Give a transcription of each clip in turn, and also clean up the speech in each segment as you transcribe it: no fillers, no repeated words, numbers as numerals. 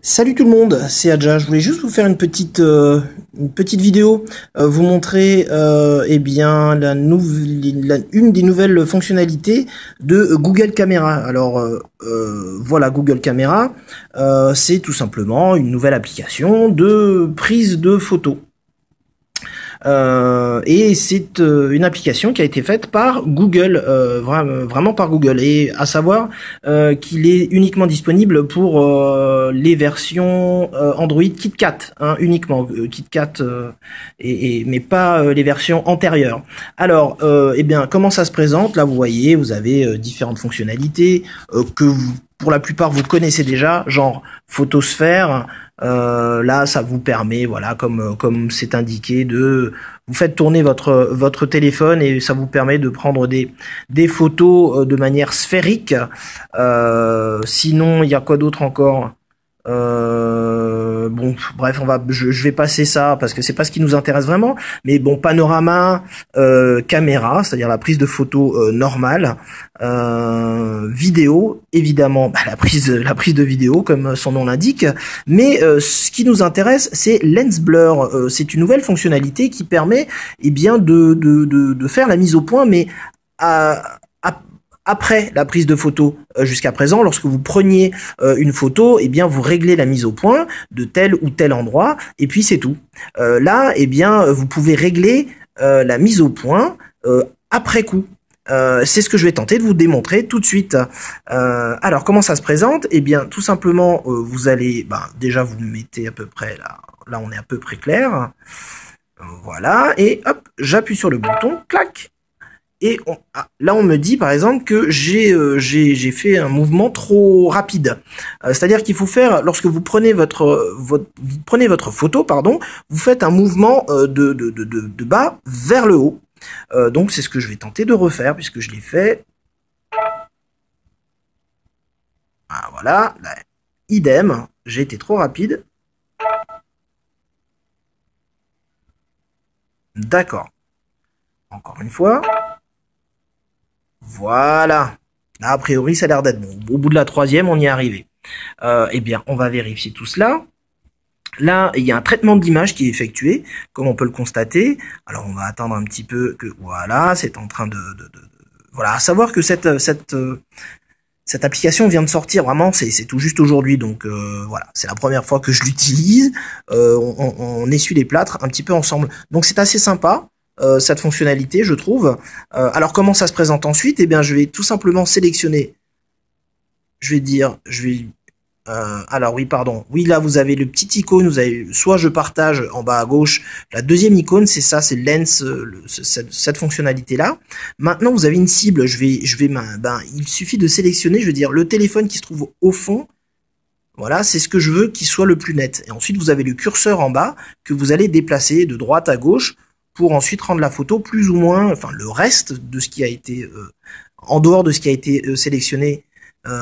Salut tout le monde, c'est Adja. Je voulais juste vous faire une petite vidéo, vous montrer eh bien une des nouvelles fonctionnalités de Google Camera. Alors voilà, Google Camera, c'est tout simplement une nouvelle application de prise de photos. Et c'est une application qui a été faite par Google, vraiment par Google, et à savoir qu'il est uniquement disponible pour les versions Android KitKat, hein, uniquement KitKat, mais pas les versions antérieures. Alors, eh bien, comment ça se présente? Là, vous voyez, vous avez différentes fonctionnalités que vous, pour la plupart, vous connaissez déjà, genre photosphère. Là, ça vous permet, voilà, comme c'est indiqué, vous faites tourner votre téléphone et ça vous permet de prendre des photos de manière sphérique. Sinon, il y a quoi d'autre encore? Bon, bref, je vais passer ça parce que c'est pas ce qui nous intéresse vraiment. Mais bon, panorama, caméra, c'est-à-dire la prise de photo normale, vidéo, évidemment, la prise de vidéo comme son nom l'indique. Mais ce qui nous intéresse, c'est Lens Blur. C'est une nouvelle fonctionnalité qui permet, eh bien, de faire la mise au point, mais après la prise de photo. Jusqu'à présent, lorsque vous preniez une photo, eh bien vous réglez la mise au point de tel ou tel endroit et puis c'est tout. Là, eh bien vous pouvez régler la mise au point après coup. C'est ce que je vais tenter de vous démontrer tout de suite. Alors comment ça se présente? Eh bien tout simplement vous allez déjà vous mettez à peu près là on est à peu près clair. Voilà, et hop, j'appuie sur le bouton, clac. Et là, on me dit, par exemple, que j'ai fait un mouvement trop rapide. C'est-à-dire qu'il faut faire, lorsque vous prenez votre photo, pardon, vous faites un mouvement de bas vers le haut. Donc, c'est ce que je vais tenter de refaire, puisque je l'ai fait. Ah, voilà, là, idem, j'ai été trop rapide. D'accord. Encore une fois. Voilà. Là, a priori, ça a l'air d'être bon. Au bout de la troisième, on y est arrivé. Eh bien, on va vérifier tout cela. Là, il y a un traitement de l'image qui est effectué, comme on peut le constater. Alors, on va attendre un petit peu que... Voilà, c'est en train voilà, à savoir que cette application vient de sortir, vraiment, c'est tout juste aujourd'hui. Donc, voilà, c'est la première fois que je l'utilise. On essuie les plâtres un petit peu ensemble. Donc, c'est assez sympa. Cette fonctionnalité, je trouve. Alors comment ça se présente ensuite? Eh bien, je vais tout simplement sélectionner. Alors oui, pardon. Oui, là vous avez le petit icône. Vous avez soit je partage en bas à gauche. La deuxième icône, c'est ça, c'est Lens, cette fonctionnalité-là. Maintenant, vous avez une cible. Il suffit de sélectionner. Je veux dire le téléphone qui se trouve au fond. Voilà, c'est ce que je veux qu'il soit le plus net. Et ensuite, vous avez le curseur en bas que vous allez déplacer de droite à gauche pour ensuite rendre la photo plus ou moins, enfin le reste de ce qui a été, en dehors de ce qui a été sélectionné,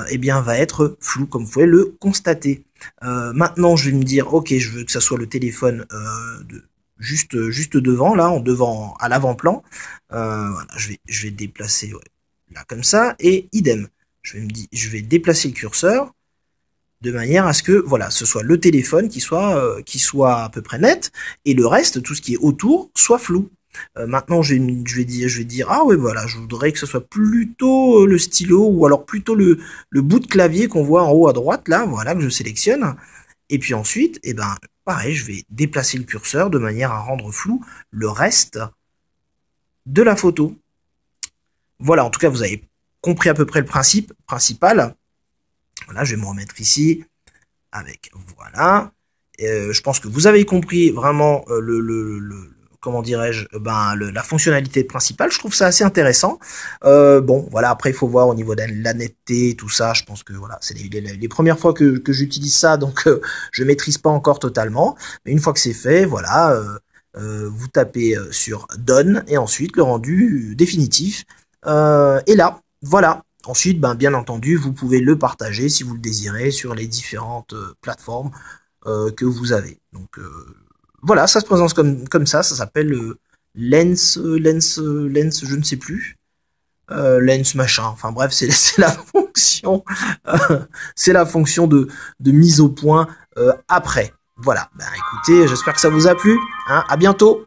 eh bien va être flou, comme vous pouvez le constater. Maintenant, je vais me dire, ok, je veux que ça soit le téléphone juste devant, là, à l'avant-plan. Voilà, je vais déplacer là comme ça, et idem. Je vais déplacer le curseur de manière à ce que voilà, ce soit le téléphone qui soit à peu près net et le reste, tout ce qui est autour, soit flou. Maintenant, je vais dire ah ouais voilà, je voudrais que ce soit plutôt le stylo ou alors plutôt le bout de clavier qu'on voit en haut à droite là, voilà que je sélectionne. Et puis ensuite, eh ben pareil, je vais déplacer le curseur de manière à rendre flou le reste de la photo. Voilà, en tout cas, vous avez compris à peu près le principe principal. Voilà, je vais me remettre ici avec voilà. Je pense que vous avez compris vraiment comment dirais-je, la fonctionnalité principale. Je trouve ça assez intéressant. Bon, voilà. Après, il faut voir au niveau de la netteté, tout ça. Je pense que voilà, c'est les premières fois que j'utilise ça, donc je maîtrise pas encore totalement. Mais une fois que c'est fait, voilà, vous tapez sur Done et ensuite le rendu définitif est là. Voilà. Ensuite, bien entendu, vous pouvez le partager si vous le désirez sur les différentes plateformes que vous avez. Donc voilà, ça se présente comme ça s'appelle Lens, je ne sais plus. Lens machin. Enfin bref, c'est la fonction, c'est la fonction de mise au point après. Voilà, ben écoutez, j'espère que ça vous a plu. Hein, à bientôt.